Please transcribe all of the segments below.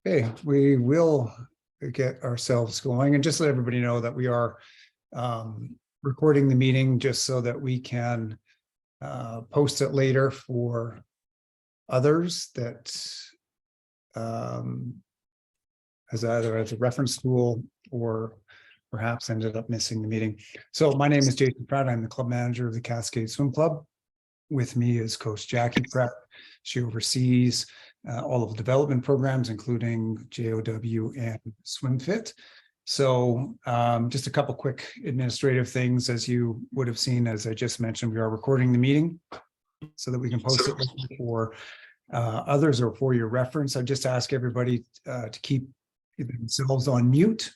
Okay, we will get ourselves going and just let everybody know that we are recording the meeting just so that we can post it later for others that as either as a reference tool or perhaps ended up missing the meeting. So my name is Jason Pratt. I'm the club manager of the Cascade Swim Club. With me is Coach Jackie Pratt. She oversees all of the development programs, including JOW and SwimFit. So just a couple quick administrative things. As you would have seen, as I just mentioned, we are recording the meeting so that we can post it for others or for your reference. I just ask everybody to keep themselves on mute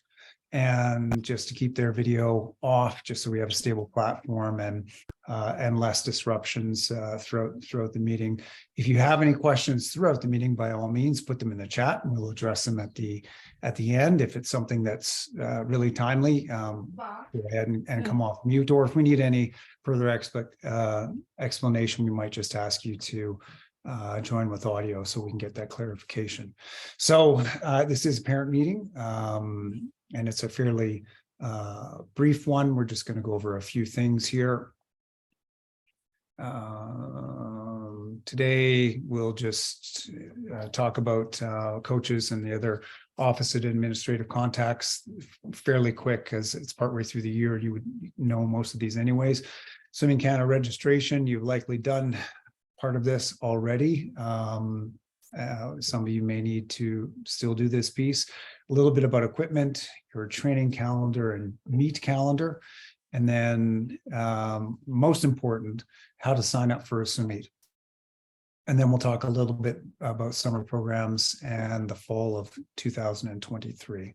and just to keep their video off, just so we have a stable platform and less disruptions throughout the meeting. If you have any questions throughout the meeting, by all means, put them in the chat and we'll address them at the end. If it's something that's really timely, go ahead and come off mute. Or if we need any further explanation, we might just ask you to join with audio so we can get that clarification. So this is a parent meeting. And it's a fairly brief one. We're just going to go over a few things here. Today, we'll just talk about coaches and the other office and administrative contacts fairly quick, because it's partway through the year. You would know most of these anyways. Swimming Canada registration, you've likely done part of this already. Some of you may need to still do this piece. A little bit about equipment, your training calendar and meet calendar, and then most important, how to sign up for a swim meet. And then we'll talk a little bit about summer programs and the fall of 2023.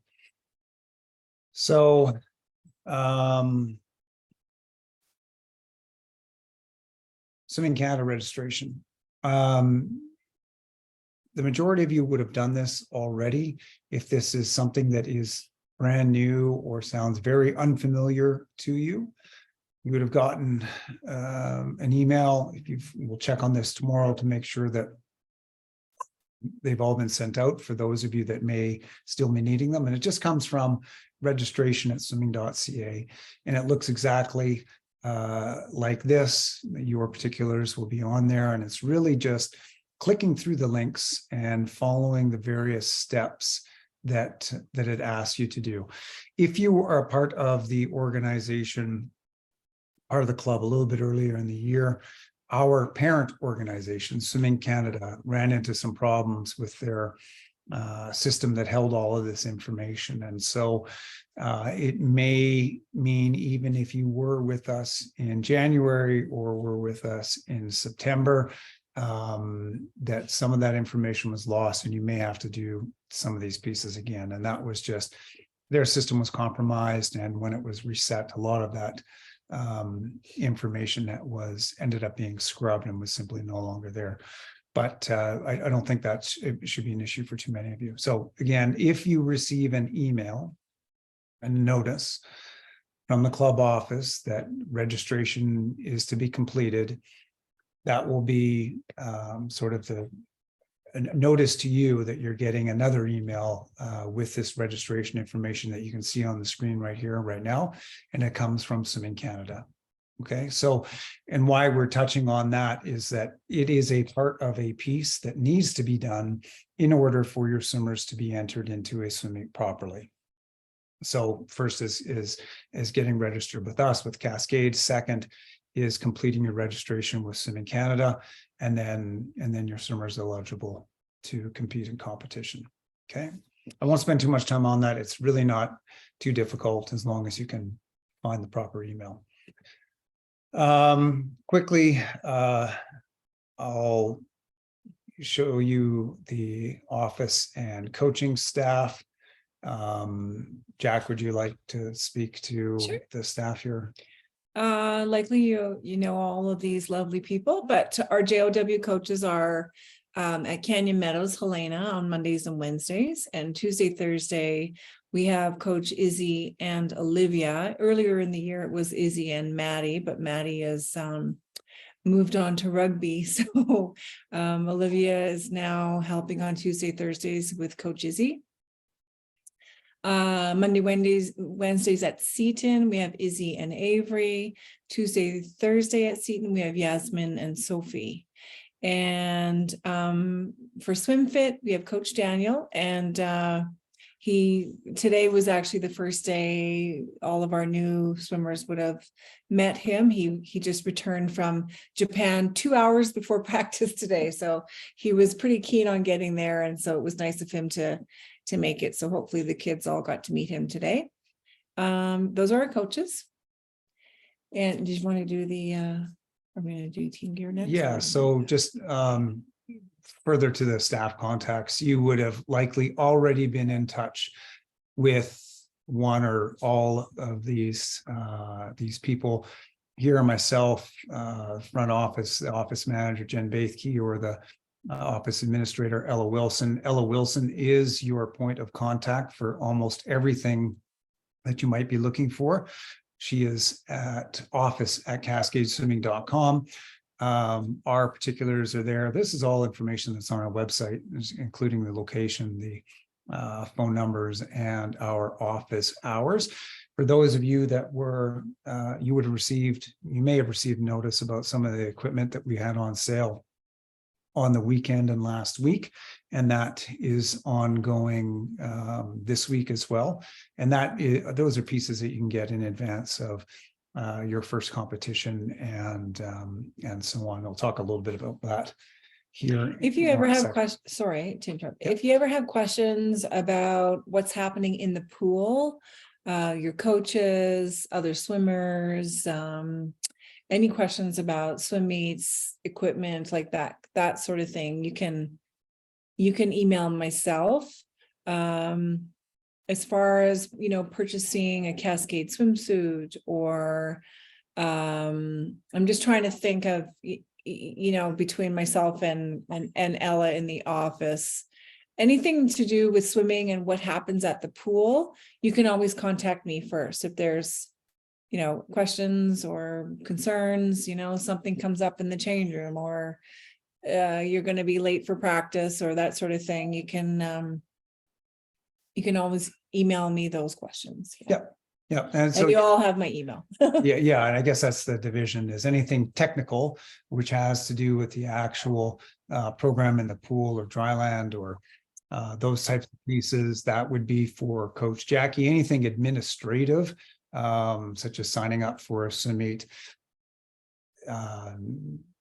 So Swimming Canada registration. The majority of you would have done this already. If this is something that is brand new or sounds very unfamiliar to you, you would have gotten an email. We'll check on this tomorrow to make sure that they've all been sent out for those of you that may still be needing them. And it just comes from registration@swimming.ca. And it looks exactly like this. Your particulars will be on there. And it's really just clicking through the links and following the various steps that it asks you to do. If you are a part of the organization, part of the club a little bit earlier in the year, our parent organization, Swimming Canada, ran into some problems with their system that held all of this information. And so it may mean, even if you were with us in January or were with us in September, that some of that information was lost and you may have to do some of these pieces again. And that was just, their system was compromised. And when it was reset, a lot of that information that ended up being scrubbed and was simply no longer there. But I don't think it should be an issue for too many of you. So again, if you receive an email, a notice from the club office that registration is to be completed, that will be sort of a notice to you that you're getting another email with this registration information that you can see on the screen right here, right now. And it comes from Swimming Canada. Okay, so, and why we're touching on that is that it is a part of a piece that needs to be done in order for your swimmers to be entered into a swim meet properly. So first is getting registered with us, with Cascade. Second is completing your registration with Swimming Canada, and then your swimmers are eligible to compete in competition. Okay, I won't spend too much time on that. It's really not too difficult as long as you can find the proper email. Quickly, I'll show you the office and coaching staff. Jack, would you like to speak to Sure. the staff here? Likely you know all of these lovely people, but our JOW coaches are at Canyon Meadows, Helena, on Mondays and Wednesdays, and Tuesday, Thursday, we have Coach Izzy and Olivia. Earlier in the year, it was Izzy and Maddie, but Maddie is moved on to rugby. So Olivia is now helping on Tuesday, Thursdays with Coach Izzy. Monday, Wednesdays at Seton, we have Izzy and Avery. Tuesday, Thursday at Seton, we have Yasmin and Sophie. And for SwimFit, we have Coach Daniel, and today was actually the first day all of our new swimmers would have met him. He just returned from Japan 2 hours before practice today, so he was pretty keen on getting there, and so it was nice of him to make it. So hopefully the kids all got to meet him today. Those are our coaches. And did you want to do the I'm going to do team gear next? Yeah, so just further to the staff contacts, you would have likely already been in touch with one or all of these people. Here are myself, front office, the office manager, Jen Bathke, or the office administrator, Ella Wilson. Ella Wilson is your point of contact for almost everything that you might be looking for. She is at office@cascadeswimming.com. Our particulars are there. This is all information that's on our website, including the location, the phone numbers, and our office hours. For those of you that were, you may have received notice about some of the equipment that we had on sale on the weekend and last week, and that is ongoing this week as well. And those are pieces that you can get in advance of your first competition and so on. I'll talk a little bit about that here. If you ever have questions, sorry to interrupt. Yep. If you ever have questions about what's happening in the pool, your coaches, other swimmers, any questions about swim meets, equipment, like that sort of thing, you can email myself. As far as, purchasing a Cascade swimsuit, or I'm just trying to think of, between myself and Ella in the office, anything to do with swimming and what happens at the pool, you can always contact me first. If there's, questions or concerns, something comes up in the change room, or you're going to be late for practice, or that sort of thing, you can always email me those questions. Yeah. And so you all have my email. yeah. And I guess that's the division, is anything technical, which has to do with the actual program in the pool or dryland, or those types of pieces, that would be for Coach Jackie. Anything administrative, such as signing up for a swim meet,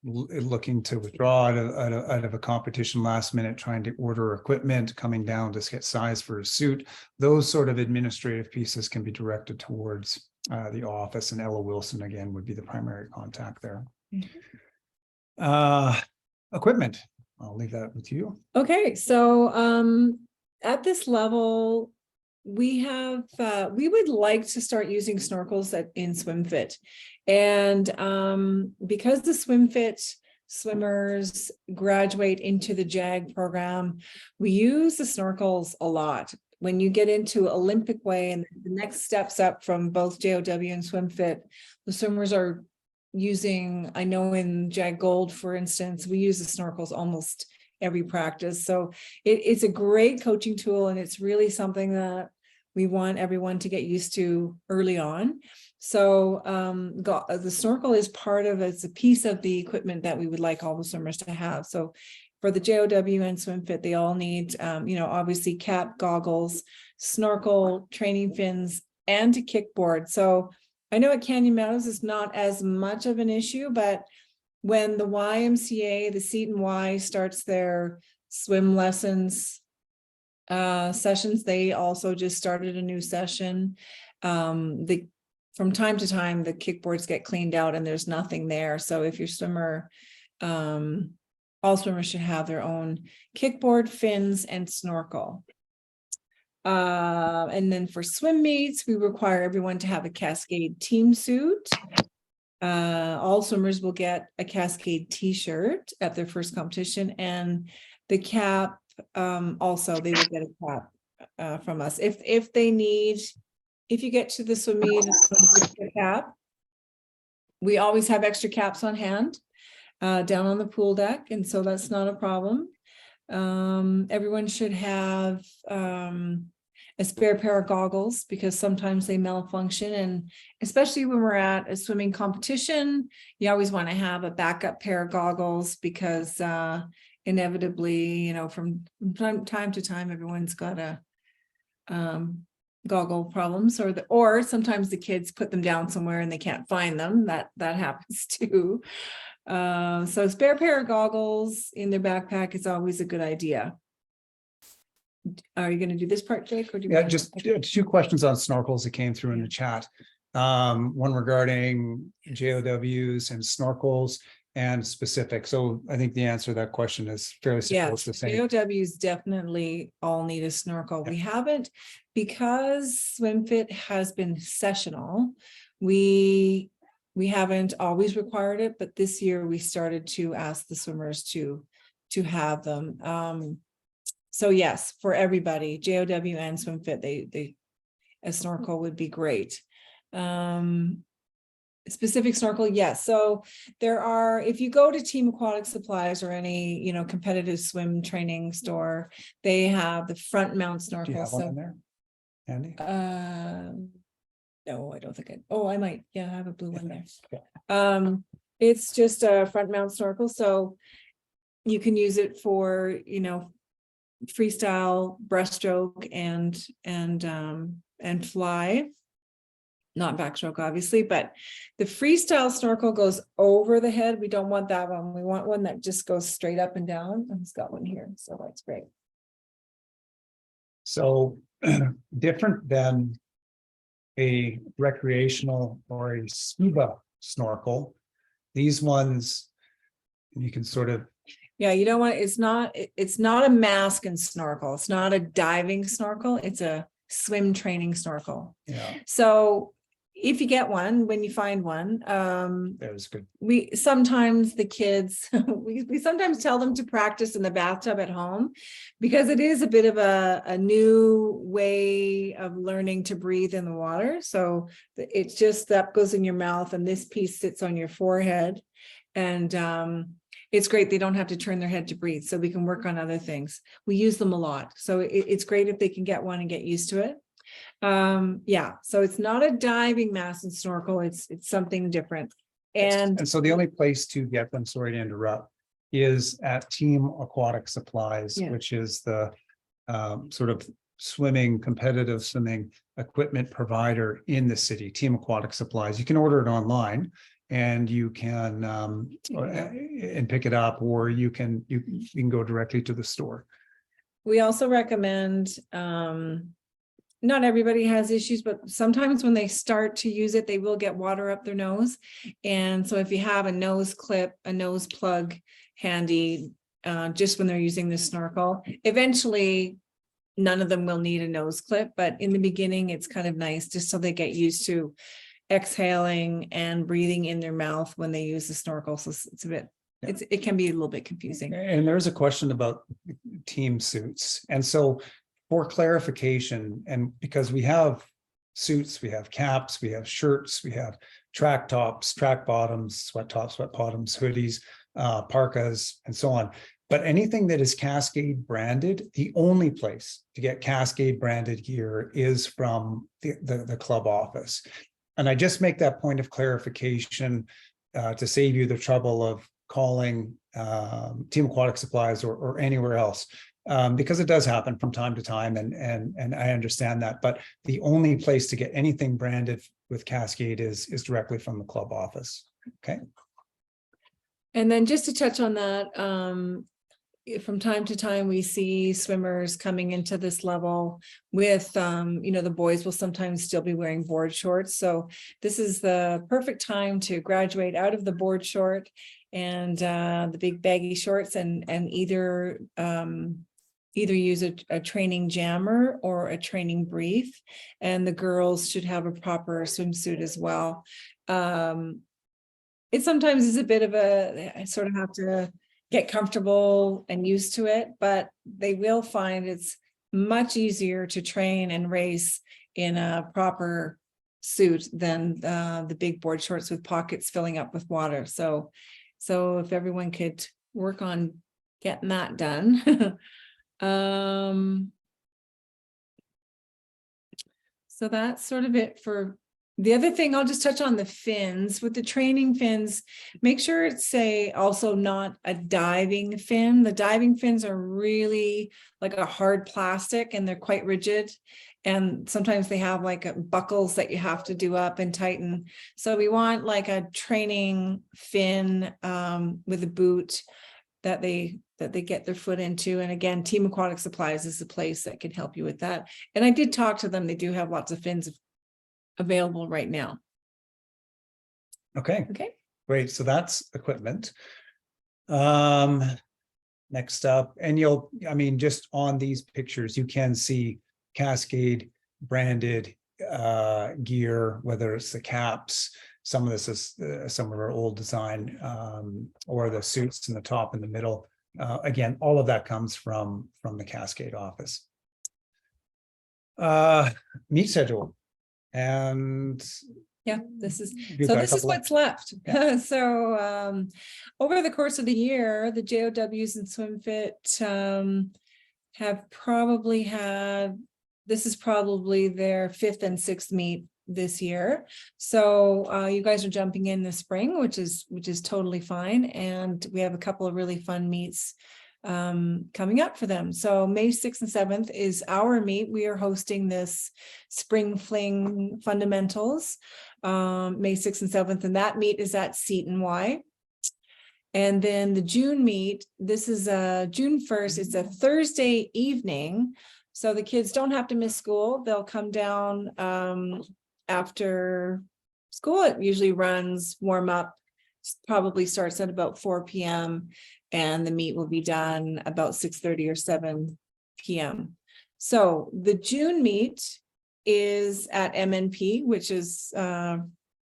looking to withdraw out of a competition last minute, trying to order equipment, coming down to get size for a suit, those sort of administrative pieces can be directed towards the office, and Ella Wilson again would be the primary contact there. Mm-hmm. Equipment, I'll leave that with you. Okay, so at this level, we would like to start using snorkels in SwimFit. And because the SwimFit swimmers graduate into the JAG program, we use the snorkels a lot. When you get into Olympic way and the next steps up from both JOW and SwimFit, the swimmers are using, I know in JAG Gold, for instance, we use the snorkels almost every practice. So it's a great coaching tool, and it's really something that we want everyone to get used to early on. So the snorkel is it's a piece of the equipment that we would like all the swimmers to have. So for the JOW and SwimFit, they all need, obviously cap, goggles, snorkel, training fins, and a kickboard. So I know at Canyon Meadows it's not as much of an issue, but when the YMCA, the Seton Y, starts their swim lessons sessions, they also just started a new session. From time to time, the kickboards get cleaned out and there's nothing there. So if your swimmer, all swimmers should have their own kickboard, fins, and snorkel. And then for swim meets, we require everyone to have a Cascade team suit. All swimmers will get a Cascade t-shirt at their first competition, and the cap, also they will get a cap from us. If they need, if you get to the swim meet, a cap, we always have extra caps on hand. down on the pool deck, and so that's not a problem. Everyone should have a spare pair of goggles because sometimes they malfunction, and especially when we're at a swimming competition, you always want to have a backup pair of goggles because inevitably, you know, from time to time, everyone's got a goggle problems, or sometimes the kids put them down somewhere and they can't find them. That happens too. So spare pair of goggles in their backpack is always a good idea. Are you going to do this part, Jake? Or do you Yeah, just 2 questions on snorkels that came through in the chat. One regarding JOWs and snorkels and specific. So I think the answer to that question is fairly simple. It's Yes, the same. JOWs definitely all need a snorkel. We haven't, because SwimFit has been sessional, we haven't always required it, but this year we started to ask the swimmers to have them. So yes, for everybody, JOW and SwimFit, a snorkel would be great. Specific snorkel, yes. So there are, if you go to Team Aquatic Supplies or any, you know, competitive swim training store, they have the front mount snorkel. Do you have one in there, Andy? No, I don't think I might. Yeah, I have a blue one there. Okay. It's just a front mount snorkel, so you can use it for, you know, freestyle, breaststroke, and fly. Not backstroke, obviously, but the freestyle snorkel goes over the head. We don't want that one. We want one that just goes straight up and down. I've got one here, so that's great. So different than a recreational or a scuba snorkel, these ones you can sort of. Yeah, you don't want, it's not a mask and snorkel. It's not a diving snorkel. It's a swim training snorkel. Yeah. So if you get one, when you find one, That was good. we sometimes the kids, we sometimes tell them to practice in the bathtub at home, because it is a bit of a new way of learning to breathe in the water. So it's just that goes in your mouth and this piece sits on your forehead, and it's great. They don't have to turn their head to breathe, so we can work on other things. We use them a lot, so it's great if they can get one and get used to it. Yeah, so it's not a diving mask and snorkel, it's something different. And so the only place to get them, sorry to interrupt, is at Team Aquatic Supplies, which is the sort of competitive swimming equipment provider in the city. Team Aquatic Supplies. You can order it online and you can and pick it up, or you can go directly to the store. We also recommend, not everybody has issues, but sometimes when they start to use it, they will get water up their nose. And so if you have a nose clip, a nose plug handy, just when they're using the snorkel, eventually none of them will need a nose clip, but in the beginning, it's kind of nice just so they get used to exhaling and breathing in their mouth when they use the snorkel. So it's a bit, it can be a little bit confusing. And there's a question about team suits. And so for clarification, and because we have suits, we have caps, we have shirts, we have track tops, track bottoms, sweat tops, sweat bottoms, hoodies, parkas, and so on. But anything that is Cascade branded, the only place to get Cascade branded gear is from the club office. And I just make that point of clarification to save you the trouble of calling Team Aquatic Supplies or anywhere else. Because it does happen from time to time, and I understand that, but the only place to get anything branded with Cascade is directly from the club office. Okay. And then just to touch on that, from time to time, we see swimmers coming into this level with, the boys will sometimes still be wearing board shorts. So this is the perfect time to graduate out of the board short and the big baggy shorts, and either use a training jammer or a training brief, and the girls should have a proper swimsuit as well. It sometimes is a bit of I sort of have to get comfortable and used to it, but they will find it's much easier to train and race in a proper suit than the big board shorts with pockets filling up with water. So So if everyone could work on getting that done. So that's sort of it for the other thing. I'll just touch on the fins. With the training fins, make sure it's also not a diving fin. The diving fins are really like a hard plastic and they're quite rigid. And sometimes they have like buckles that you have to do up and tighten. So we want like a training fin with a boot that they get their foot into. And again, Team Aquatic Supplies is the place that can help you with that. And I did talk to them. They do have lots of fins available right now. Okay, Okay. great. So that's equipment. Next up, and just on these pictures, you can see Cascade branded gear, whether it's the caps. Some of this is some of our old design, or the suits in the top and the middle. Again, all of that comes from the Cascade office. Meet schedule. And yeah, this is what's left. Yeah. So over the course of the year, the JOWs and SwimFit have probably had, this is probably their 5th and 6th meet this year. So you guys are jumping in the spring, which is totally fine. And we have a couple of really fun meets coming up for them. So May 6th and 7th is our meet. We are hosting this Spring Fling Fundamentals, May 6th and 7th, and that meet is at Seton Y. And then the June meet, this is June 1st. It's a Thursday evening. So the kids don't have to miss school. They'll come down after school. It usually runs, warm up, probably starts at about 4 p.m. and the meet will be done about 6:30 or 7 p.m. So the June meet is at MNP, which is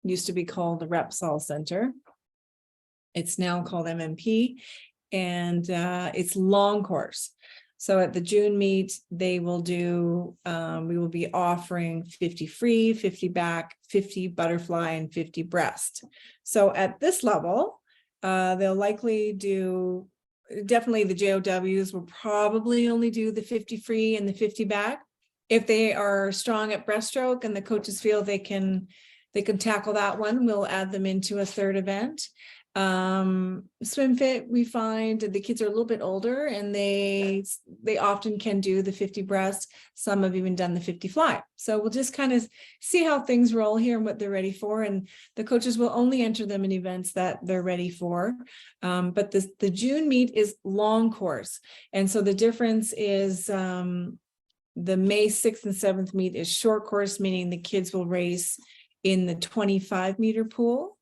used to be called the Repsol Center. It's now called MNP, and it's long course. So at the June meet, they will do, we will be offering 50 free, 50 back, 50 butterfly, and 50 breast. So at this level, they'll likely do, definitely the JOWs will probably only do the 50 free and the 50 back. If they are strong at breaststroke and the coaches feel they can tackle that one, we'll add them into a third event. SwimFit, we find the kids are a little bit older and they often can do the 50 breast. Some have even done the 50 fly. So we'll just kind of see how things roll here and what they're ready for. And the coaches will only enter them in events that they're ready for. But the June meet is long course. And so the difference is the May 6th and 7th meet is short course, meaning the kids will race in the 25-meter pool.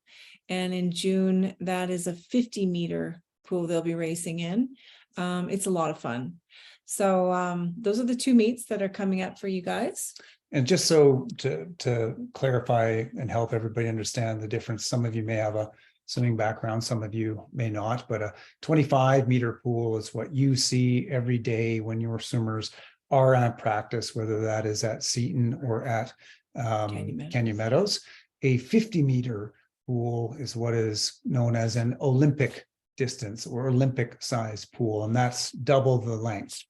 And in June, that is a 50-meter pool they'll be racing in. It's a lot of fun. So those are the 2 meets that are coming up for you guys. And just so to clarify and help everybody understand the difference, some of you may have a swimming background, some of you may not, but a 25-meter pool is what you see every day when your swimmers are at practice, whether that is at Seton or at Canyon Meadows. A 50-meter pool is what is known as an Olympic distance or Olympic size pool, and that's double the length.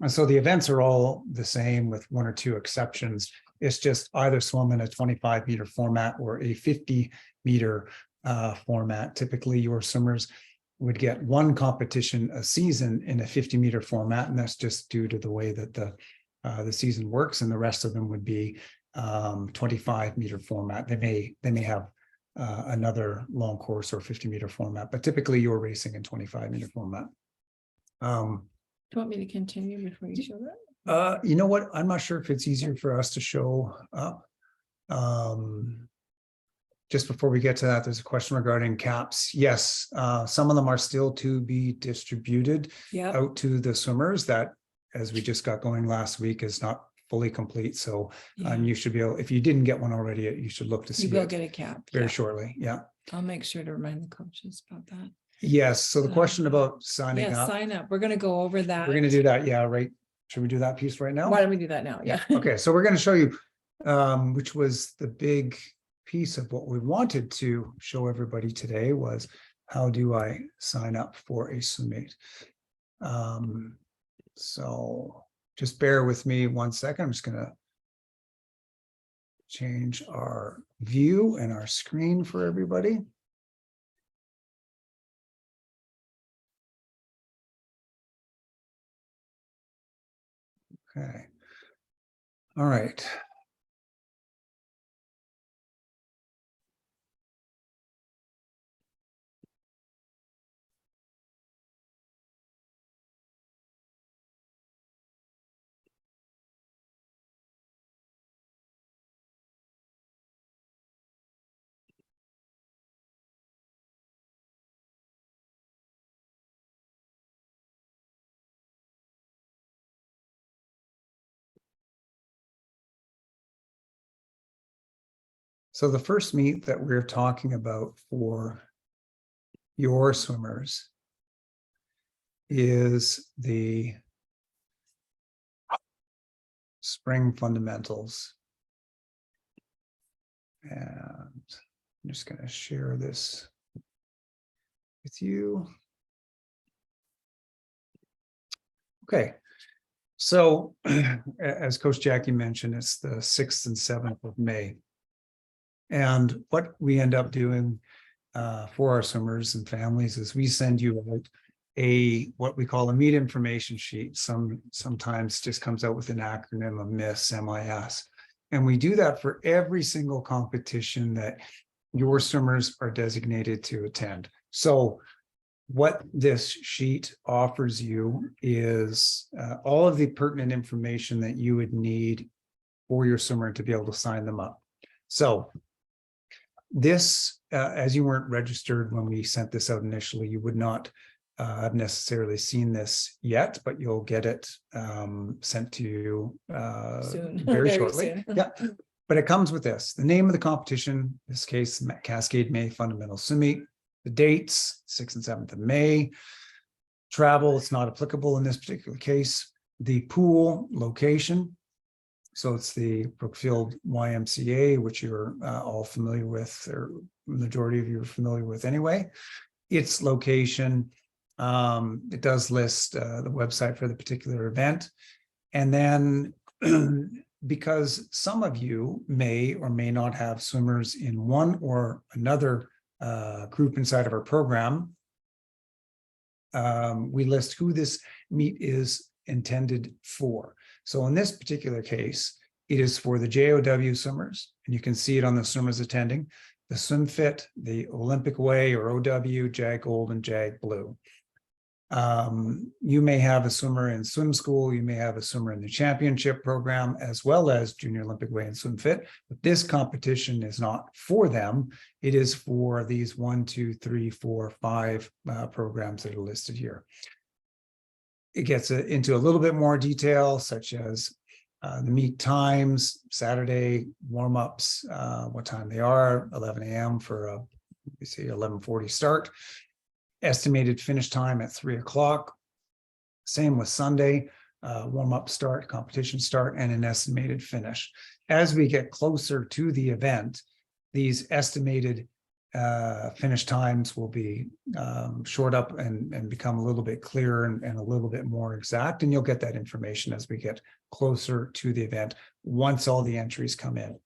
And so the events are all the same with 1 or 2 exceptions. It's just either swim in a 25-meter format or a 50-meter format. Typically, your swimmers would get 1 competition a season in a 50-meter format, and that's just due to the way that the season works. And the rest of them would be 25-meter format. They may have another long course or 50-meter format, but typically you're racing in 25-meter format. Do you want me to continue before you show that? You know what? I'm not sure if it's easier for us to show up. Just before we get to that, there's a question regarding caps. Yes, some of them are still to be distributed out to the swimmers. That, as we just got going last week, is not fully complete. So you should be able, if you didn't get one already, you should look to see you will get a cap very shortly. Yeah. I'll make sure to remind the coaches about that. Yes. So the question about signing up. Sign up. We're going to go over that. We're going to do that. Yeah. Right. Should we do that piece right now? Why don't we do that now? Yeah. Okay. So we're going to show you, which was the big piece of what we wanted to show everybody today, was how do I sign up for a swim meet? So just bear with me 1 second. I'm just going to change our view and our screen for everybody. Okay. All right. So the first meet that we're talking about for your swimmers is the spring fundamentals. And I'm just going to share this with you. Okay. So as Coach Jackie mentioned, it's the 6th and 7th of May. And what we end up doing for our swimmers and families is we send you out what we call a meet information sheet. Sometimes just comes out with an acronym of MIS. And we do that for every single competition that your swimmers are designated to attend. So what this sheet offers you is all of the pertinent information that you would need for your swimmer to be able to sign them up. So this, as you weren't registered when we sent this out initially, you would not have necessarily seen this yet, but you'll get it sent to you Soon. very Very shortly. soon. Yeah, but it comes with this: the name of the competition, in this case, Cascade May Fundamental Swim Meet, the dates, 6th and 7th of May. Travel, it's not applicable in this particular case. The pool location. So it's the Brookfield YMCA, which you're all familiar with, or majority of you are familiar with anyway. Its location, it does list the website for the particular event. And then because some of you may or may not have swimmers in one or another group inside of our program, we list who this meet is intended for. So in this particular case, it is for the JOW swimmers, and you can see it on the swimmers attending, the SwimFit, the Olympic Way or OW, JAG Gold and JAG Blue. You may have a swimmer in swim school, you may have a swimmer in the championship program, as well as Junior Olympic Way and SwimFit, but this competition is not for them. It is for these 1, 2, 3, 4, 5 programs that are listed here. It gets into a little bit more detail, such as the meet times, Saturday warm-ups, what time they are, 11 a.m. for a, we see 11:40 start. Estimated finish time at 3 o'clock. Same with Sunday, warm-up start, competition start, and an estimated finish. As we get closer to the event, these estimated finish times will be shored up and become a little bit clearer and a little bit more exact. And you'll get that information as we get closer to the event, once all the entries come in.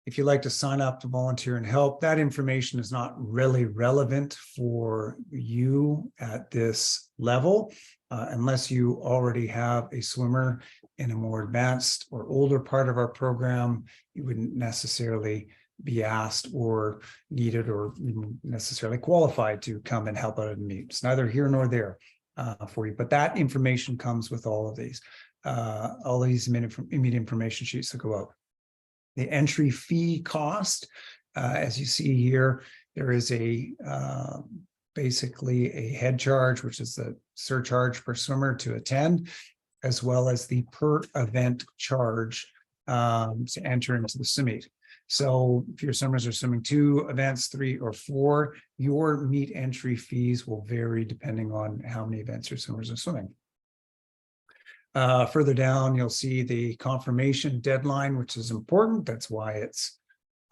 If you'd like to sign up to volunteer and help, that information is not really relevant for you at this level, unless you already have a swimmer in a more advanced or older part of our program. You wouldn't necessarily be asked or needed or even necessarily qualified to come and help out at a meet. It's neither here nor there for you, but that information comes with all of these. All these meet information sheets that go out. The entry fee cost, as you see here, there is a basically a head charge, which is the surcharge per swimmer to attend, as well as the per event charge to enter into the swim meet. So if your swimmers are swimming 2 events, 3 or 4, your meet entry fees will vary depending on how many events your swimmers are swimming. Further down, you'll see the confirmation deadline, which is important. That's why it's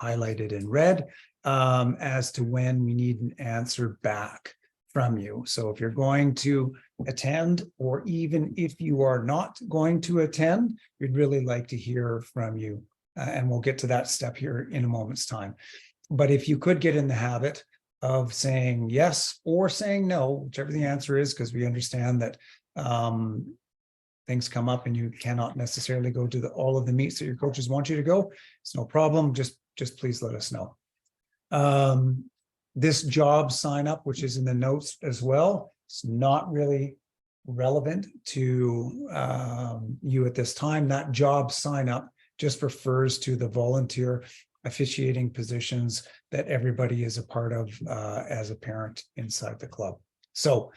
highlighted in red. as to when we need an answer back from you. So if you're going to attend, or even if you are not going to attend, we'd really like to hear from you. And we'll get to that step here in a moment's time. But if you could get in the habit of saying yes or saying no, whichever the answer is, because we understand that things come up and you cannot necessarily go to all of the meets that your coaches want you to go. It's no problem. Just please let us know. This job sign up, which is in the notes as well, it's not really relevant to you at this time. That job sign up just refers to the volunteer officiating positions that everybody is a part of as a parent inside the club. So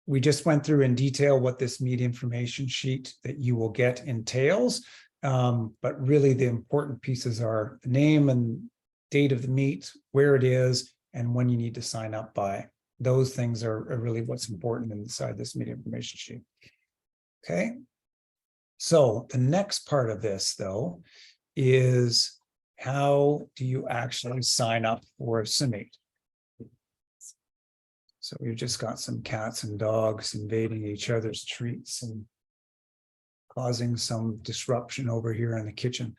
we just went through in detail what this meet information sheet that you will get entails. But really the important pieces are the name and date of the meet, where it is, and when you need to sign up by. Those things are really what's important inside this meet information sheet. Okay. So the next part of this, though, is how do you actually sign up for a summit? So we've just got some cats and dogs invading each other's treats and causing some disruption over here in the kitchen.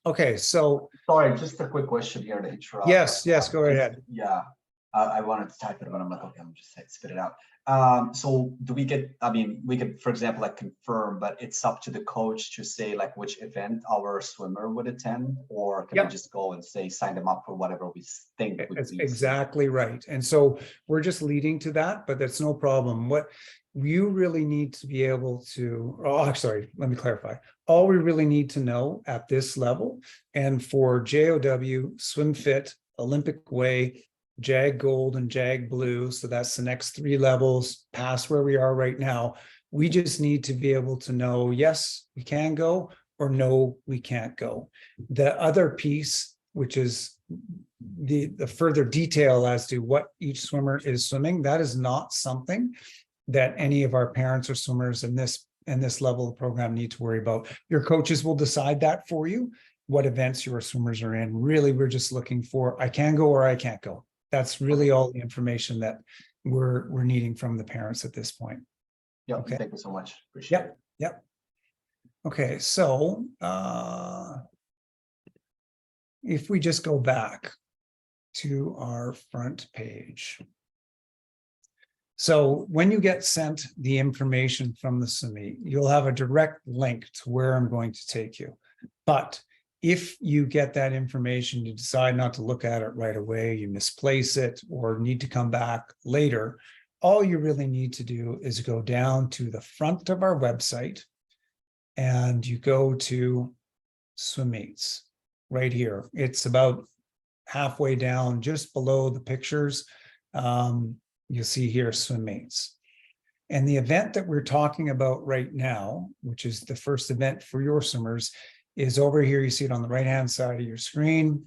Okay, so sorry, just a quick question here to interrupt. Yes, go ahead. Yeah, I wanted to type it, but I'm like, okay, I'm just spit it out. So do we get, I mean, we could, for example, like confirm, but it's up to the coach to say like which event our swimmer would attend, or can we just go and say, sign them up for whatever we think would That's be exactly right. And so we're just leading to that, but that's no problem. What you really need to be able to, sorry, let me clarify. All we really need to know at this level, and for JOW, SwimFit, Olympic Way, JAG Gold and JAG Blue, so that's the next 3 levels past where we are right now. We just need to be able to know, yes, we can go, or no, we can't go. The other piece, which is the further detail as to what each swimmer is swimming, that is not something that any of our parents or swimmers in this level of program need to worry about. Your coaches will decide that for you, what events your swimmers are in. Really, we're just looking for, I can go or I can't go. That's really all the information that we're needing from the parents at this point. Yeah, okay. Thank you so much. Appreciate it. Yep. Okay, so if we just go back to our front page. So when you get sent the information from the summit, you'll have a direct link to where I'm going to take you. But if you get that information, you decide not to look at it right away, you misplace it, or need to come back later, all you really need to do is go down to the front of our website and you go to swim meets right here. It's about halfway down, just below the pictures. You'll see here swim meets. And the event that we're talking about right now, which is the first event for your swimmers, is over here. You see it on the right-hand side of your screen.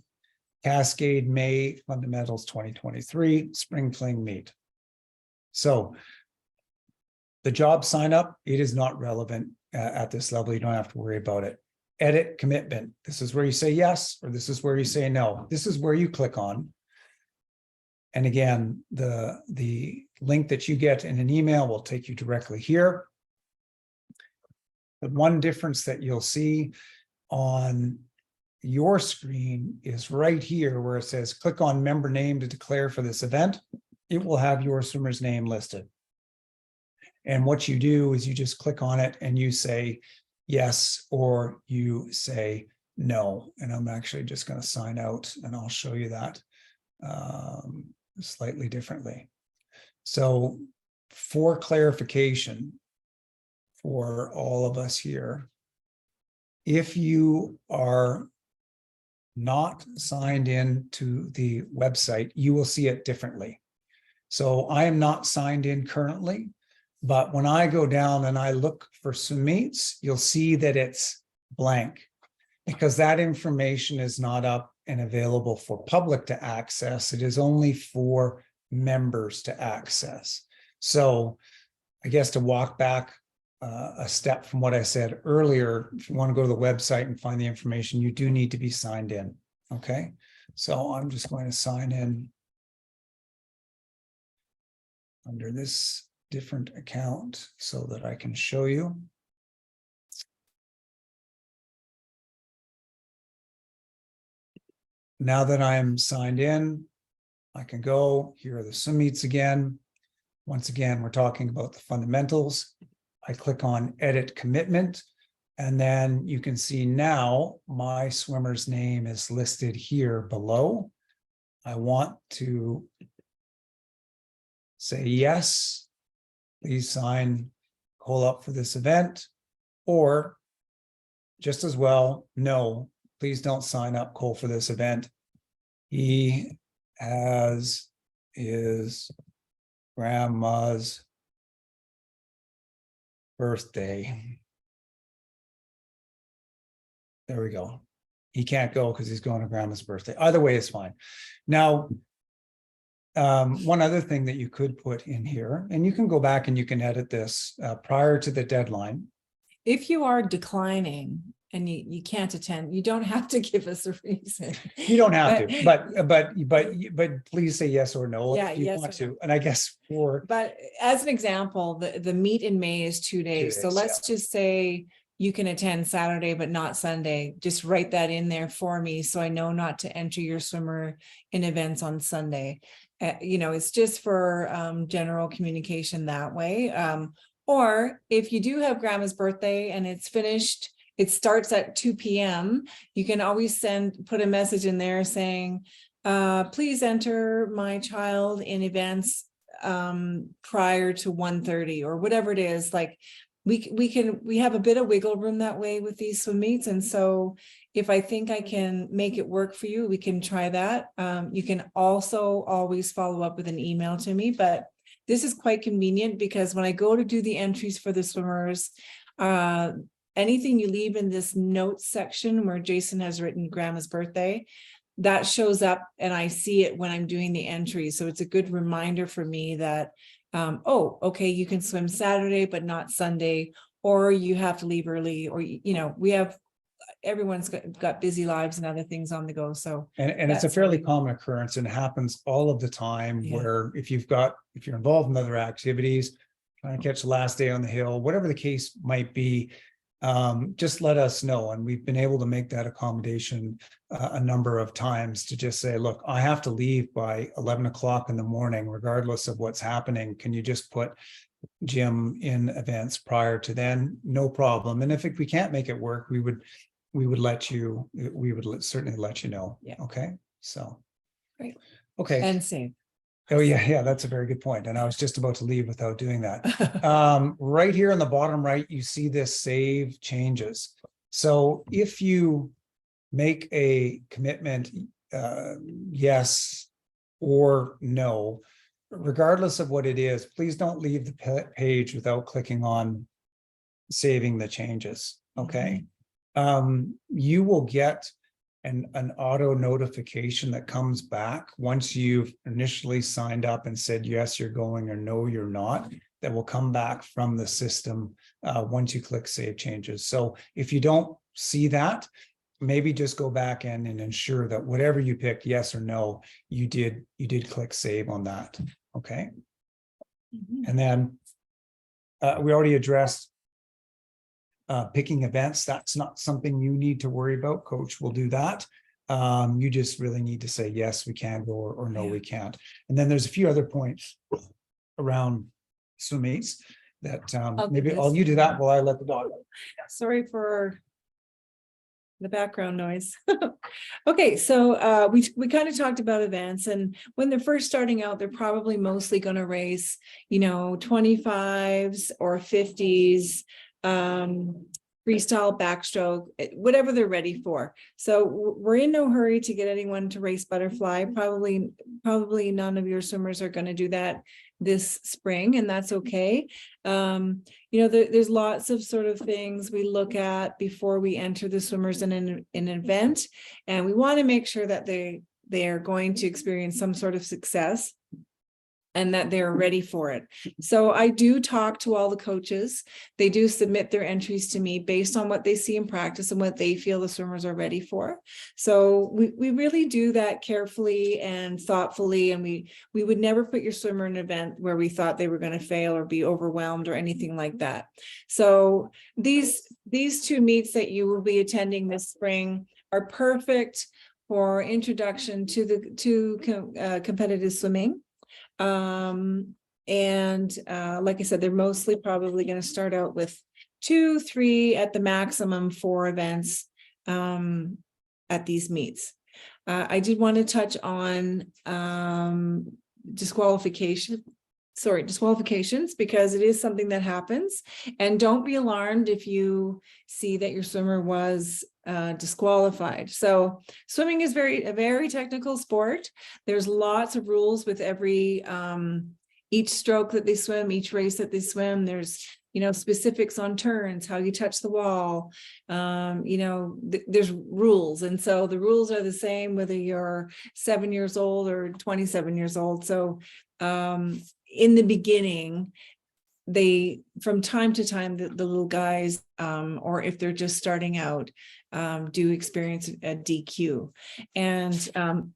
Cascade May Fundamentals 2023 Spring Fling Meet. So the job sign up, it is not relevant at this level. You don't have to worry about it. Edit commitment. This is where you say yes, or this is where you say no. This is where you click on. And again, the link that you get in an email will take you directly here. The one difference that you'll see on your screen is right here where it says click on member name to declare for this event. It will have your swimmer's name listed. And what you do is you just click on it and you say yes, or you say no. And I'm actually just going to sign out and I'll show you that slightly differently. So for clarification for all of us here, if you are not signed in to the website, you will see it differently. So I am not signed in currently, but when I go down and I look for swim meets, you'll see that it's blank because that information is not up and available for public to access. It is only for members to access. So I guess to walk back a step from what I said earlier, if you want to go to the website and find the information, you do need to be signed in. Okay. So I'm just going to sign in under this different account so that I can show you. Now that I'm signed in, I can go. Here are the swim meets again. Once again, we're talking about the fundamentals. I click on edit commitment, and then you can see now my swimmer's name is listed here below. I want to say yes, please sign Cole up for this event, or just as well, no, please don't sign up Cole for this event. He has his grandma's birthday. There we go. He can't go because he's going to grandma's birthday. Either way is fine. Now, one other thing that you could put in here, and you can go back and you can edit this prior to the deadline. If you are declining and you can't attend, you don't have to give us a reason. You don't have to, but please say yes or no Yeah, if you yes want or to. And I guess But as an example, the meet in May is 2 days. So days, let's just say you can attend Saturday, but not Sunday. Just write that in there for me so I know not to enter your swimmer in events on Sunday. It's just for general communication that way. Or if you do have grandma's birthday and it's finished, it starts at 2 p.m. You can always put a message in there saying, please enter my child in events prior to 1:30 or whatever it is. Like we have a bit of wiggle room that way with these swim meets. And so if I think I can make it work for you, we can try that. You can also always follow up with an email to me, but this is quite convenient because when I go to do the entries for the swimmers, anything you leave in this notes section where Jason has written grandma's birthday, that shows up and I see it when I'm doing the entry. So it's a good reminder for me that, oh, okay, you can swim Saturday, but not Sunday, or you have to leave early, or, everyone's got busy lives and other things on the go. So, and it's a fairly common occurrence and it happens all of the time where if you're involved in other activities, trying to catch the last day on the hill, whatever the case might be, just let us know. And we've been able to make that accommodation a number of times to just say, look, I have to leave by 11 o'clock in the morning, regardless of what's happening. Can you just put Jim in events prior to then? No problem. And if we can't make it work, we would certainly let you know. Yeah. Okay. So. Great. Okay. And same. Oh yeah, that's a very good point. And I was just about to leave without doing that. Right here on the bottom right, you see this save changes. So if you make a commitment, yes or no, regardless of what it is, please don't leave the page without clicking on saving the changes. Okay. You will get an auto notification that comes back once you've initially signed up and said, yes, you're going, or no, you're not, that will come back from the system once you click save changes. So if you don't see that, maybe just go back in and ensure that whatever you picked, yes or no, you did click save on that. Okay. And then we already addressed picking events. That's not something you need to worry about. Coach will do that. You just really need to say, yes, we can go, or no, we can't. And then there's a few other points around swim meets that maybe you do that while I let the dog out. Sorry for the background noise. Okay, so we kind of talked about events, and when they're first starting out, they're probably mostly going to race, 25s or 50s, freestyle, backstroke, whatever they're ready for. So we're in no hurry to get anyone to race butterfly. Probably none of your swimmers are going to do that this spring, and that's okay. There's lots of sort of things we look at before we enter the swimmers in an event, and we want to make sure that they are going to experience some sort of success. and that they're ready for it. So I do talk to all the coaches. They do submit their entries to me based on what they see in practice and what they feel the swimmers are ready for. So we really do that carefully and thoughtfully, and we would never put your swimmer in an event where we thought they were going to fail or be overwhelmed or anything like that. So these two meets that you will be attending this spring are perfect for introduction to competitive swimming. Like I said, they're mostly probably going to start out with 2, 3 at the maximum 4 events at these meets. I did want to touch on disqualifications, because it is something that happens. And don't be alarmed if you see that your swimmer was disqualified. So swimming is a very technical sport. There's lots of rules with every each stroke that they swim, each race that they swim. There's specifics on turns, how you touch the wall. There's rules, and so the rules are the same whether you're 7 years old or 27 years old. So in the beginning, from time to time, the little guys, or if they're just starting out, do experience a DQ. And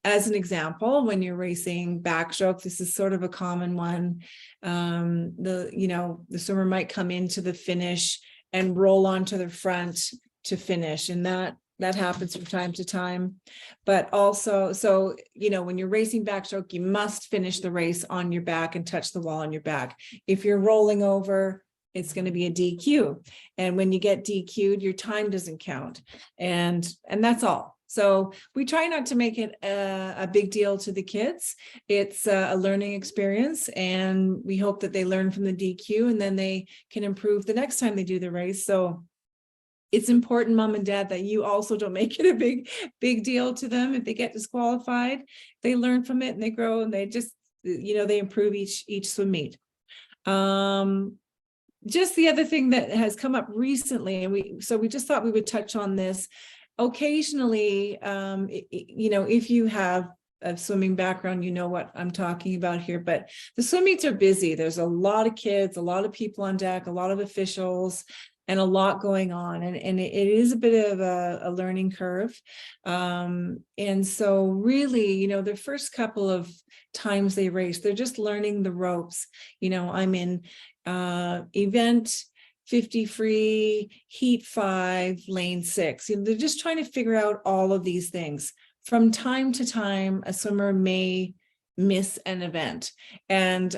as an example, when you're racing backstroke, this is sort of a common one. The swimmer might come into the finish and roll onto the front to finish, and that happens from time to time. But also, so when you're racing backstroke, you must finish the race on your back and touch the wall on your back. If you're rolling over, it's going to be a DQ. And when you get DQ'd, your time doesn't count. And that's all. So we try not to make it a big deal to the kids. It's a learning experience, and we hope that they learn from the DQ, and then they can improve the next time they do the race. So it's important, mom and dad, that you also don't make it a big deal to them. If they get disqualified, they learn from it and they grow, and they just, they improve each swim meet. Just the other thing that has come up recently, and we just thought we would touch on this. Occasionally, if you have a swimming background, you know what I'm talking about here, but the swim meets are busy. There's a lot of kids, a lot of people on deck, a lot of officials, and a lot going on. And it is a bit of a learning curve. And so really, the first couple of times they race, they're just learning the ropes. I'm in event 50 free, heat 5, lane 6. They're just trying to figure out all of these things. From time to time, a swimmer may miss an event. And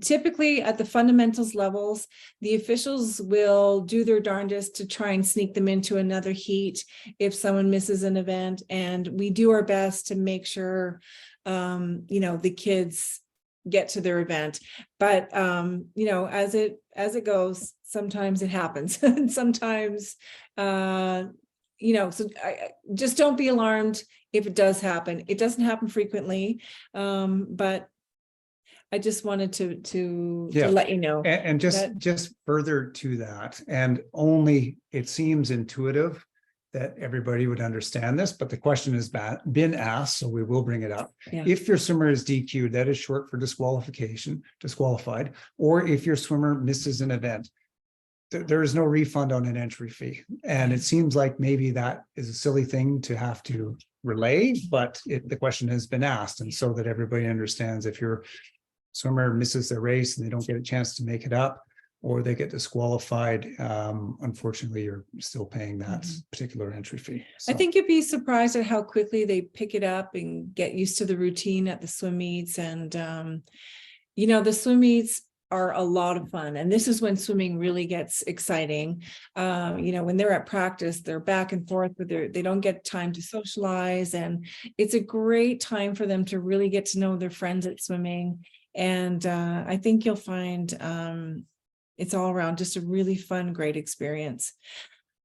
typically at the fundamentals levels, the officials will do their darndest to try and sneak them into another heat if someone misses an event. And we do our best to make sure, the kids get to their event. But, as it goes, sometimes it happens. And sometimes, so just don't be alarmed if it does happen. It doesn't happen frequently, but I just wanted to let you know. And just further to that, and only it seems intuitive that everybody would understand this, but the question has been asked, so we will bring it up. Yeah. If your swimmer is DQ'd, that is short for disqualified, or if your swimmer misses an event, there is no refund on an entry fee. And it seems like maybe that is a silly thing to have to relay, but the question has been asked, and so that everybody understands, if your swimmer misses their race and they don't get a chance to make it up, or they get disqualified, unfortunately, you're still paying that particular entry fee. So. I think you'd be surprised at how quickly they pick it up and get used to the routine at the swim meets. And, the swim meets are a lot of fun. And this is when swimming really gets exciting. When they're at practice, they're back and forth, but they don't get time to socialize. And it's a great time for them to really get to know their friends at swimming. And I think you'll find it's all around just a really fun, great experience.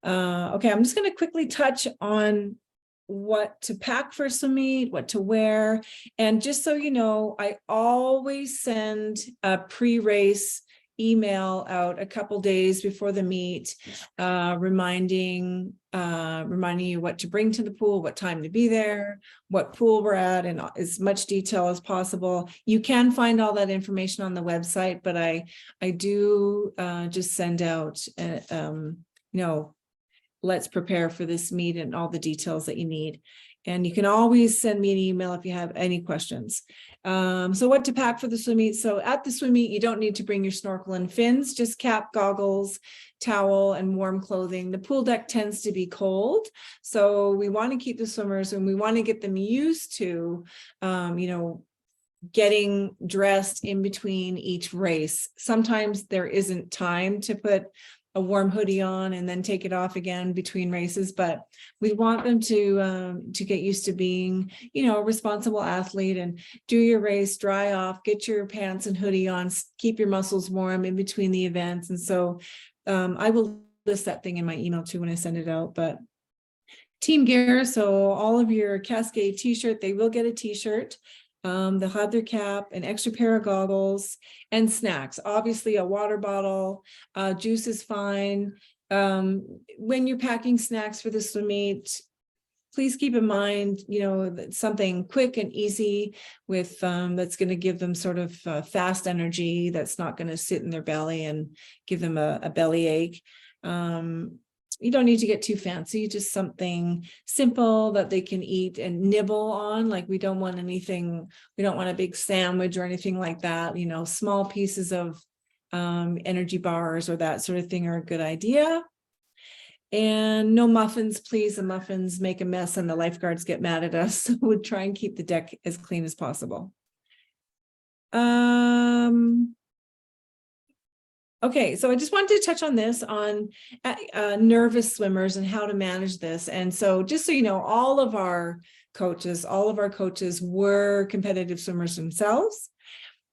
Okay, I'm just going to quickly touch on what to pack for swim meet, what to wear. And just so you know, I always send a pre-race email out a couple days before the meet, reminding you what to bring to the pool, what time to be there, what pool we're at, and as much detail as possible. You can find all that information on the website, but I do just send out, let's prepare for this meet and all the details that you need. And you can always send me an email if you have any questions. So what to pack for the swim meet? So at the swim meet, you don't need to bring your snorkel and fins, just cap, goggles, towel, and warm clothing. The pool deck tends to be cold, so we want to keep the swimmers and we want to get them used to, getting dressed in between each race. Sometimes there isn't time to put a warm hoodie on and then take it off again between races, but we want them to get used to being, a responsible athlete, and do your race, dry off, get your pants and hoodie on, keep your muscles warm in between the events. And so I will list that thing in my email too when I send it out. But team gear, so all of your Cascade t-shirt, they will get a t-shirt. They'll have their cap, an extra pair of goggles, and snacks. Obviously, a water bottle, juice is fine. When you're packing snacks for the swim meet, please keep in mind, something quick and easy with that's going to give them sort of fast energy. That's not going to sit in their belly and give them a belly ache. You don't need to get too fancy, just something simple that they can eat and nibble on. Like we don't want a big sandwich or anything like that. Small pieces of energy bars or that sort of thing are a good idea. And no muffins, please. The muffins make a mess and the lifeguards get mad at us. So we'll try and keep the deck as clean as possible. Okay, so I just wanted to touch on this on nervous swimmers and how to manage this. And so just so you know, all of our coaches were competitive swimmers themselves.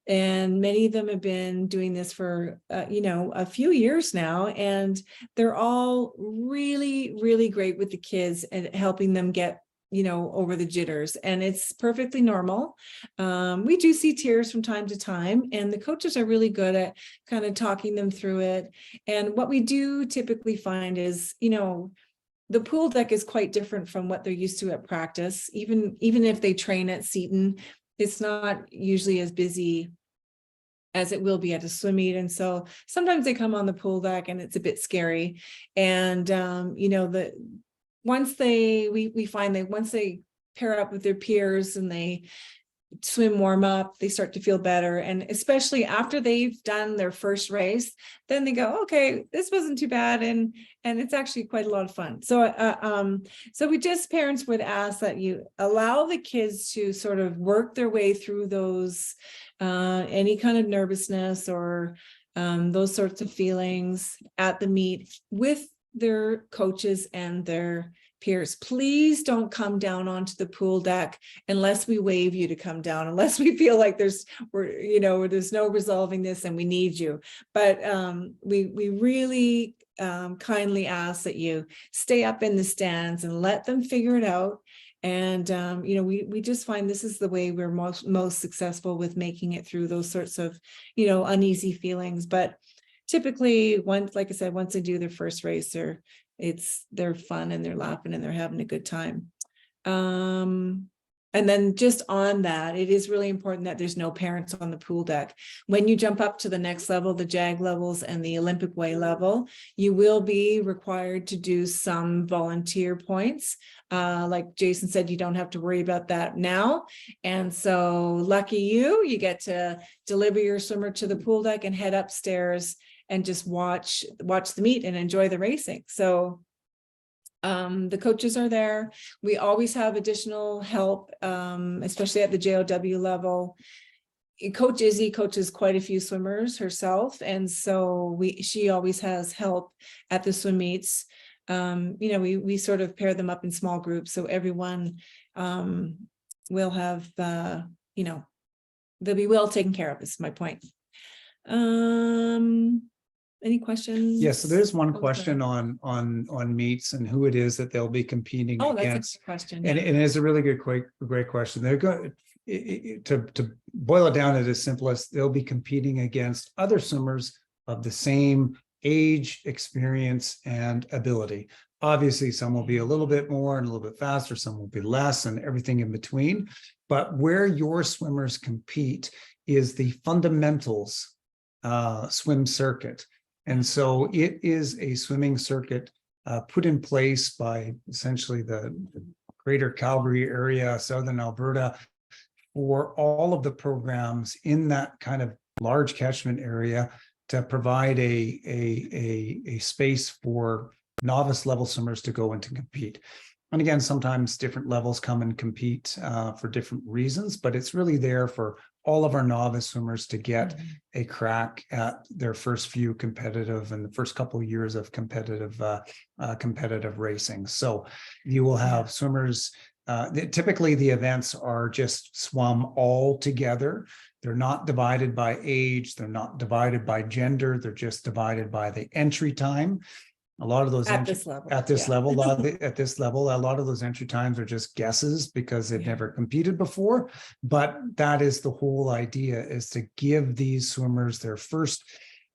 And many of them have been doing this for, a few years now. And they're all really, really great with the kids and helping them get over the jitters, and it's perfectly normal. We do see tears from time to time, and the coaches are really good at kind of talking them through it. And what we do typically find is, the pool deck is quite different from what they're used to at practice. Even if they train at Seton, it's not usually as busy as it will be at a swim meet. And so sometimes they come on the pool deck and it's a bit scary. And, once we find that once they pair up with their peers and they swim warm up, they start to feel better. And especially after they've done their first race, then they go, okay, this wasn't too bad. And it's actually quite a lot of fun. So, so we just, parents would ask that you allow the kids to sort of work their way through those, any kind of nervousness or those sorts of feelings at the meet with their coaches and their peers. Please don't come down onto the pool deck unless we wave you to come down, unless we feel like there's no resolving this and we need you. But we really kindly ask that you stay up in the stands and let them figure it out. And we just find this is the way we're most successful with making it through those sorts of uneasy feelings. But typically, once they do their first race, they're fun and they're laughing and they're having a good time. And then just on that, it is really important that there's no parents on the pool deck. When you jump up to the next level, the JAG levels and the Olympic way level, you will be required to do some volunteer points. Like Jason said, you don't have to worry about that now. And so lucky you get to deliver your swimmer to the pool deck and head upstairs and just watch the meet and enjoy the racing. So the coaches are there. We always have additional help, especially at the JOW level. Coach Izzy coaches quite a few swimmers herself, and so she always has help at the swim meets. We sort of pair them up in small groups, so everyone will have they'll be well taken care of, is my point. Any questions? Yes, so there's one question on meets and who it is that they'll be competing against. That's a good question. And it is a really great question. They're going to boil it down at its simplest. They'll be competing against other swimmers of the same age, experience, and ability. Obviously, some will be a little bit more and a little bit faster, some will be less, and everything in between. But where your swimmers compete is the fundamentals swim circuit. And so it is a swimming circuit put in place by essentially the Greater Calgary area, Southern Alberta, for all of the programs in that kind of large catchment area to provide a space for novice level swimmers to go and to compete. And again, sometimes different levels come and compete for different reasons, but it's really there for all of our novice swimmers to get a crack at their first few competitive and the first couple of years of competitive racing. So you will have swimmers. Typically, the events are just swum all together. They're not divided by age. They're not divided by gender. They're just divided by the entry time. A lot of those At this level, a lot of those entry times are just guesses because they've never competed before. But that is the whole idea, is to give these swimmers their first,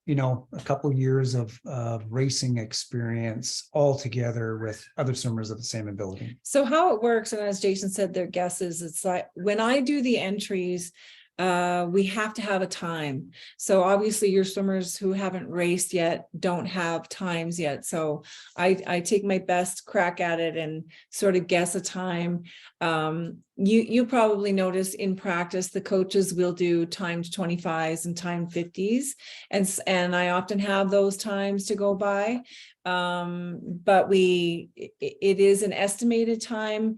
a couple years of racing experience all together with other swimmers of the same ability. So how it works, and as Jason said, their guesses, it's like when I do the entries, we have to have a time. So obviously your swimmers who haven't raced yet don't have times yet. So I take my best crack at it and sort of guess a time. You probably notice in practice, the coaches will do timed 25s and timed 50s. And I often have those times to go by. But it is an estimated time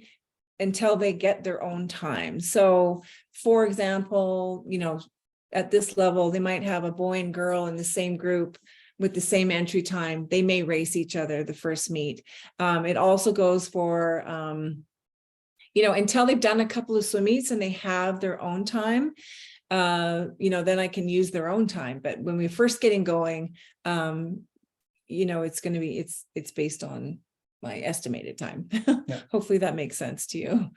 until they get their own time. So for example, at this level, they might have a boy and girl in the same group with the same entry time. They may race each other the first meet. It also goes for, until they've done a couple of swim meets and they have their own time, then I can use their own time. But when we're first getting going, it's going to be, it's based on my estimated time. Yeah. Hopefully that makes sense to you.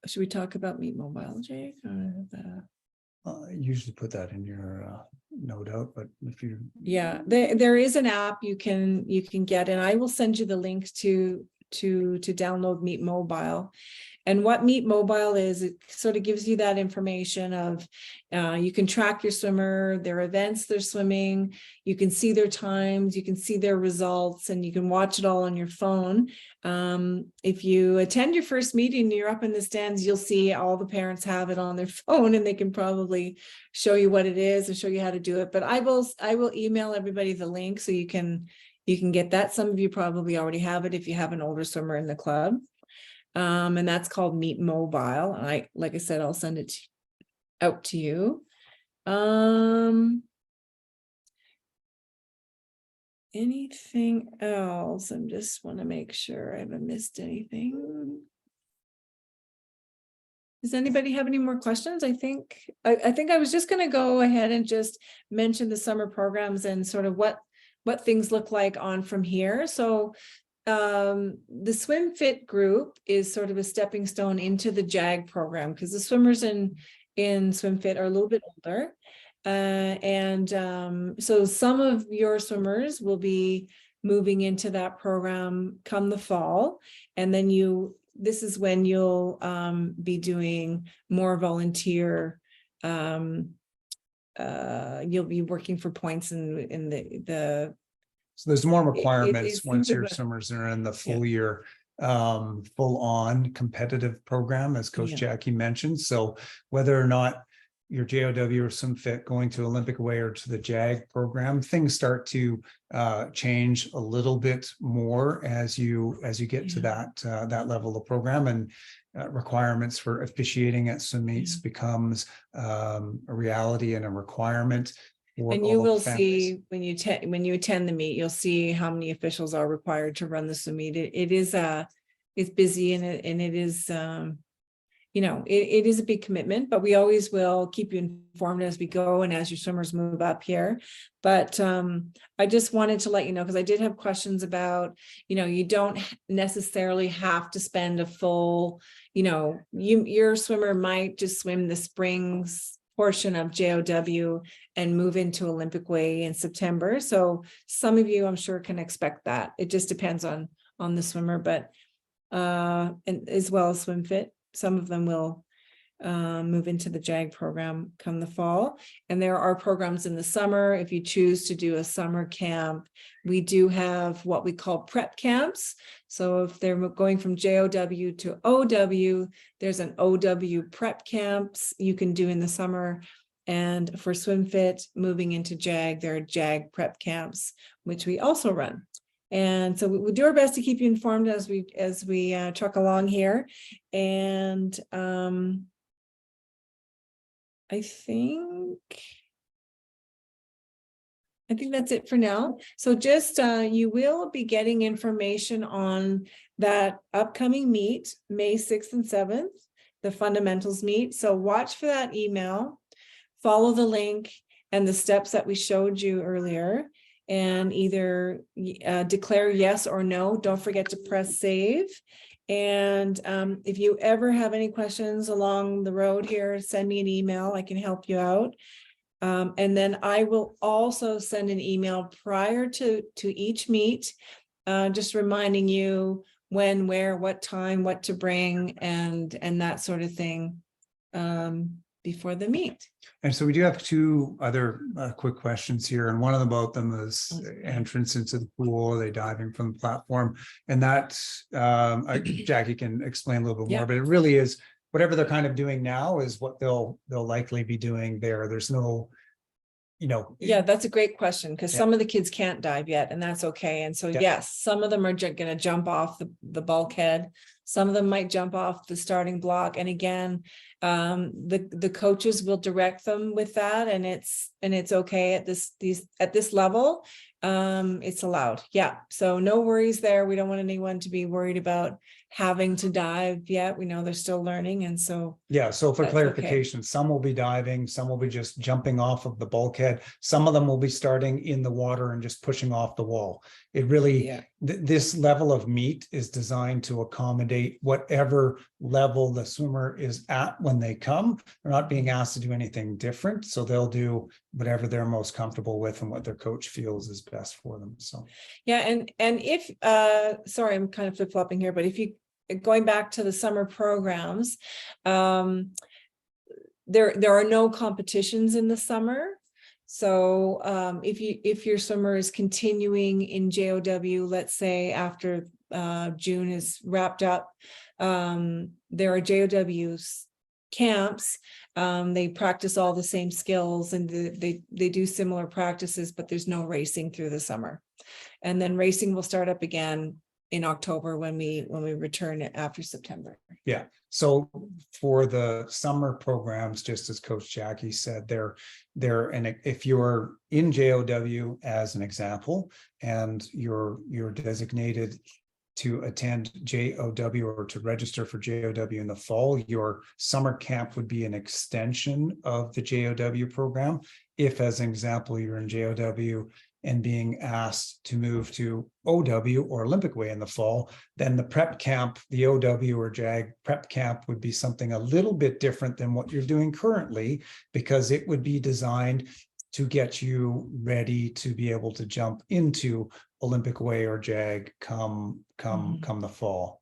Should we talk about Meet Mobile, Jake? I usually put that in your note out, but if you there is an app you can get, and I will send you the link to download Meet Mobile. And what Meet Mobile is, it sort of gives you that information of you can track your swimmer, their events they're swimming, you can see their times, you can see their results, and you can watch it all on your phone. If you attend your first meeting and you're up in the stands, you'll see all the parents have it on their phone and they can probably show you what it is and show you how to do it. But I will email everybody the link so you can get that. Some of you probably already have it if you have an older swimmer in the club. And that's called Meet Mobile. And like I said, I'll send it out to you. Anything else? I just want to make sure I haven't missed anything. Does anybody have any more questions? I think I was just going to go ahead and just mention the summer programs and sort of what things look like on from here. So the SwimFit group is sort of a stepping stone into the JOW program, because the swimmers in SwimFit are a little bit older. So some of your swimmers will be moving into that program come the fall. And then this is when you'll be doing more volunteer. You'll be working for points in the So there's more requirements once your swimmers are in the full year, full on competitive program, as Coach Jackie mentioned. So whether or not your JOW or SwimFit going to Olympic Way or to the JAG program, things start to change a little bit more as you get to that level of program, and requirements for officiating at swim meets becomes a reality and a requirement. And you will see when you attend the meet, you'll see how many officials are required to run the swim meet. It's busy, and it is, it is a big commitment, but we always will keep you informed as we go and as your swimmers move up here. But I just wanted to let you know, because I did have questions about, you don't necessarily have to spend a full, your swimmer might just swim the springs portion of JOW and move into Olympic Way in September. So some of you, I'm sure, can expect that. It just depends on the swimmer, but and as well as SwimFit, some of them will move into the JAG program come the fall. And there are programs in the summer. If you choose to do a summer camp, we do have what we call prep camps. So if they're going from JOW to OW, there's an OW prep camps you can do in the summer. And for SwimFit, moving into JAG, there are JAG prep camps, which we also run. And so we do our best to keep you informed as we truck along here. And I think that's it for now. So just you will be getting information on that upcoming meet, May 6th and 7th, the fundamentals meet. So watch for that email, follow the link and the steps that we showed you earlier, and either declare yes or no. Don't forget to press save. And if you ever have any questions along the road here, send me an email. I can help you out. And then I will also send an email prior to each meet, just reminding you when, where, what time, what to bring, and that sort of thing before the meet. And so we do have two other quick questions here, and one of them is entrance into the pool. Are they diving from the platform? And that Jackie can explain a little bit more, but it really is whatever they're kind of doing now is what they'll likely be doing there. There's no, Yeah, that's a great question, because some of the kids can't dive yet, and that's okay. And so yes, some of them are going to jump off the bulkhead. Some of them might jump off the starting block. And again, the coaches will direct them with that, and it's okay at this level. It's allowed. Yeah. So no worries there. We don't want anyone to be worried about having to dive yet. We know they're still learning. And so so for clarification, some will be diving, some will be just jumping off of the bulkhead. Some of them will be starting in the water and just pushing off the wall. It really, this level of meet is designed to accommodate whatever level the swimmer is at when they come. They're not being asked to do anything different. So they'll do whatever they're most comfortable with and what their coach feels is best for them. So and if sorry, I'm kind of flip-flopping here, but if you going back to the summer programs, there are no competitions in the summer. So if your swimmer is continuing in JOW, let's say after June is wrapped up, there are JOW camps. They practice all the same skills, and they do similar practices, but there's no racing through the summer. And then racing will start up again in October when we return it after September. Yeah. So for the summer programs, just as Coach Jackie said, and if you're in JOW as an example, and you're designated to attend JOW or to register for JOW in the fall, your summer camp would be an extension of the JOW program. If, as an example, you're in JOW and being asked to move to OW or Olympic Way in the fall, then the prep camp, the OW or JAG prep camp would be something a little bit different than what you're doing currently, because it would be designed to get you ready to be able to jump into Olympic Way or JAG come the fall.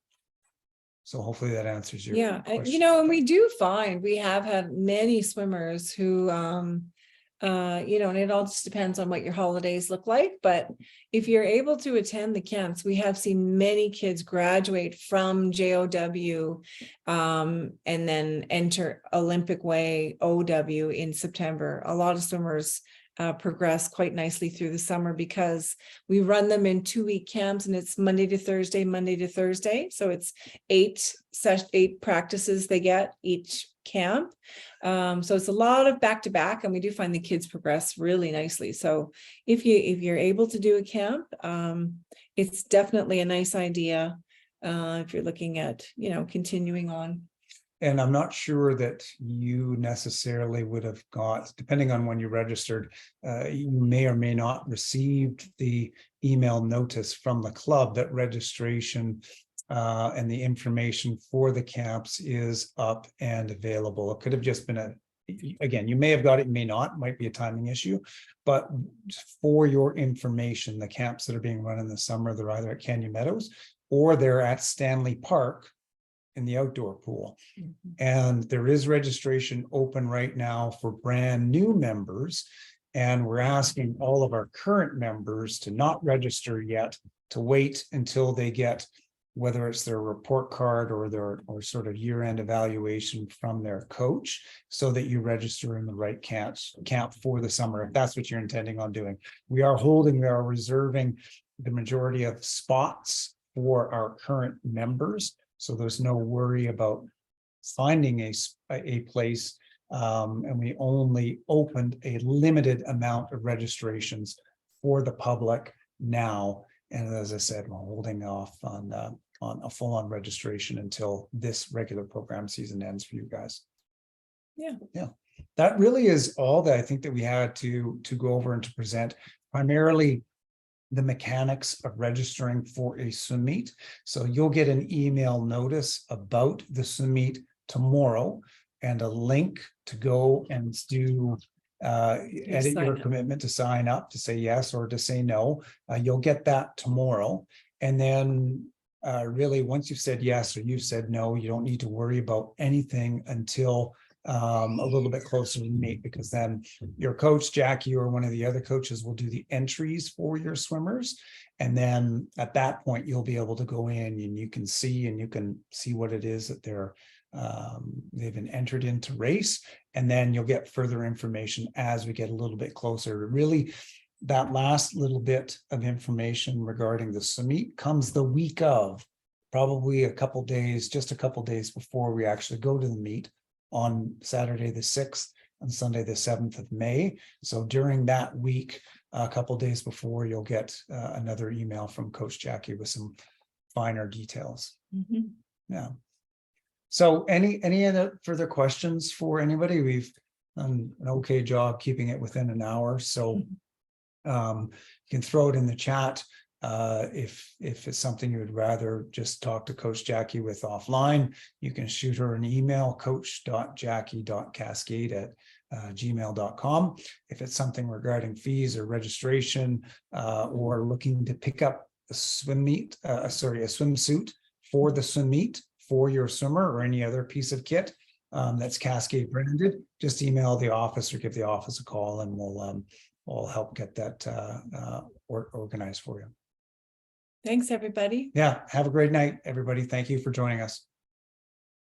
So hopefully that answers your question. And we do find we have had many swimmers who and it all just depends on what your holidays look like. But if you're able to attend the camps, we have seen many kids graduate from JOW and then enter Olympic Way OW in September. A lot of swimmers progress quite nicely through the summer because we run them in 2-week camps, and it's Monday to Thursday. So it's 8 practices they get each camp. So it's a lot of back-to-back, and we do find the kids progress really nicely. So if you're able to do a camp, it's definitely a nice idea if you're looking at, continuing on. And I'm not sure that you necessarily would have got, depending on when you registered, you may or may not received the email notice from the club that registration and the information for the camps is up and available. It could have just been again, you may have got it, you may not, might be a timing issue, but for your information, the camps that are being run in the summer, they're either at Canyon Meadows or they're at Stanley Park in the outdoor pool. And there is registration open right now for brand new members. And we're asking all of our current members to not register yet, to wait until they get, whether it's their report card or their sort of year-end evaluation from their coach, so that you register in the right camp for the summer, if that's what you're intending on doing. We are reserving the majority of spots for our current members. So there's no worry about finding a place. And we only opened a limited amount of registrations for the public now. And as I said, we're holding off on a full-on registration until this regular program season ends for you guys. Yeah. That really is all that I think that we had to go over and to present. Primarily the mechanics of registering for a swim meet. So you'll get an email notice about the swim meet tomorrow and a link to go and do edit your commitment to sign up, to say yes or to say no. You'll get that tomorrow. And then really, once you've said yes or you've said no, you don't need to worry about anything until a little bit closer to the meet, because then your coach, Jackie, or one of the other coaches will do the entries for your swimmers. And then at that point, you'll be able to go in and you can see what it is that they've been entered into race. And then you'll get further information as we get a little bit closer. Really, that last little bit of information regarding the summit comes the week of, probably just a couple days before we actually go to the meet on Saturday the 6th and Sunday the 7th of May. So during that week, a couple days before, you'll get another email from Coach Jackie with some finer details. Yeah. So any other further questions for anybody? We've done an okay job keeping it within an hour. So you can throw it in the chat if it's something you would rather just talk to Coach Jackie with offline. You can shoot her an email, coach.jackie.cascade@gmail.com. If it's something regarding fees or registration or looking to pick up a swimsuit for the swim meet for your swimmer or any other piece of kit that's Cascade branded, just email the office or give the office a call and we'll help get that organized for you. Thanks, everybody. Yeah. Have a great night, everybody. Thank you for joining us.